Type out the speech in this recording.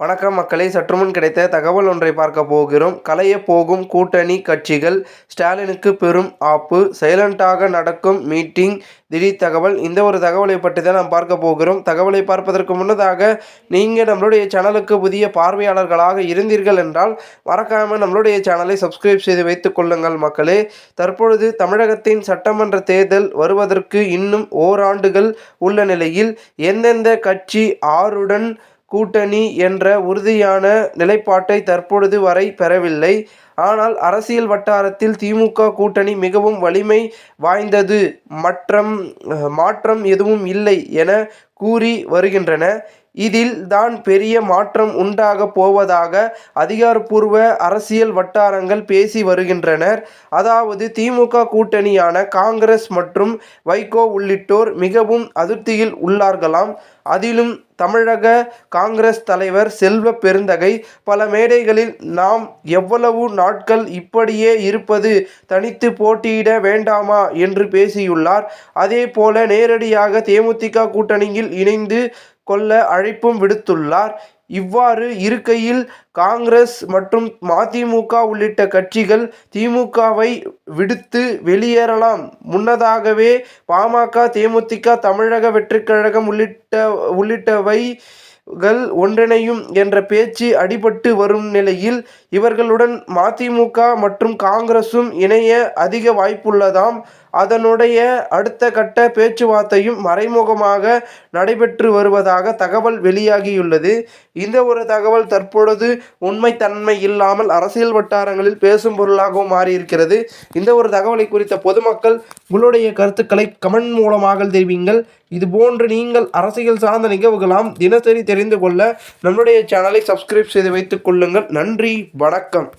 வணக்கம் மக்களே, சற்றுமுன் கிடைத்த தகவல் ஒன்றை பார்க்க போகிறோம். கலையப் போகும் கூட்டணி கட்சிகள், ஸ்டாலினுக்கு பெரும் ஆப்பு, சைலண்டாக நடக்கும் மீட்டிங், திடீர் தகவல். இந்த ஒரு தகவலை பற்றி தான் நாம் பார்க்க போகிறோம். தகவலை பார்ப்பதற்கு முன்னதாக நீங்கள் நம்மளுடைய சேனலுக்கு புதிய பார்வையாளர்களாக இருந்தீர்கள் என்றால் மறக்காமல் நம்மளுடைய சேனலை சப்ஸ்கிரைப் செய்து வைத்துக் கொள்ளுங்கள் மக்களே. தற்பொழுது தமிழகத்தின் சட்டமன்ற தேர்தல் வருவதற்கு இன்னும் ஓராண்டுகள் உள்ள நிலையில் எந்தெந்த கட்சி ஆருடன் கூட்டணி என்ற உறுதியான நிலைப்பாட்டை தற்பொழுது வரை பெறவில்லை. ஆனால் அரசியல் வட்டாரத்தில் திமுக கூட்டணி மிகவும் வலிமை வாய்ந்தது, மாற்றம் எதுவும் இல்லை என கூறி வருகின்றன. இதில் தான் பெரிய மாற்றம் உண்டாக போவதாக அதிகாரப்பூர்வ அரசியல் வட்டாரங்கள் பேசி வருகின்றனர். அதாவது திமுக கூட்டணியான காங்கிரஸ் மற்றும் வைகோ உள்ளிட்டோர் மிகவும் அதிருப்தியில் உள்ளார்களாம். அதிலும் தமிழக காங்கிரஸ் தலைவர் செல்வ பெருந்தகை பல மேடைகளில் நாம் எவ்வளவு நாட்கள் இப்படியே இருப்பது, தனித்து போட்டியிட வேண்டாமா என்று பேசியுள்ளார். அதே போல நேரடியாக தேமுதிக கூட்டணியில் இணைந்து கொள்ள அழைப்பும் விடுத்துள்ளார். இவ்வாறு இருக்கையில் காங்கிரஸ் மற்றும் மதிமுக உள்ளிட்ட கட்சிகள் திமுகவை விடுத்து வெளியேறலாம். முன்னதாகவே பாமக, தேமுதிக, தமிழக வெற்றிக்கழகம் உள்ளிட்டவைகள் ஒன்றிணையும் என்ற பேச்சு அடிபட்டு வரும் நிலையில் இவர்களுடன் மதிமுக மற்றும் காங்கிரசும் இணைய அதிக வாய்ப்புள்ளதாம். அதனுடைய அடுத்த கட்ட பேச்சுவார்த்தையும் மறைமுகமாக நடைபெற்று வருவதாக தகவல் வெளியாகியுள்ளது. இந்த ஒரு தகவல் தற்பொழுது உண்மைத்தன்மை இல்லாமல் அரசியல் வட்டாரங்களில் பேசும் பொருளாகவும் மாறியிருக்கிறது. இந்த ஒரு தகவலை குறித்த பொதுமக்கள் உங்களுடைய கருத்துக்களை கமெண்ட் மூலமாக தெரிவிங்கள். இதுபோன்று நீங்கள் அரசியல் சார்ந்த நிகழ்வுகளாம் தினசரி தெரிந்து கொள்ள நம்முடைய சேனலை சப்ஸ்கிரைப் செய்து வைத்துக் கொள்ளுங்கள். நன்றி, வணக்கம்.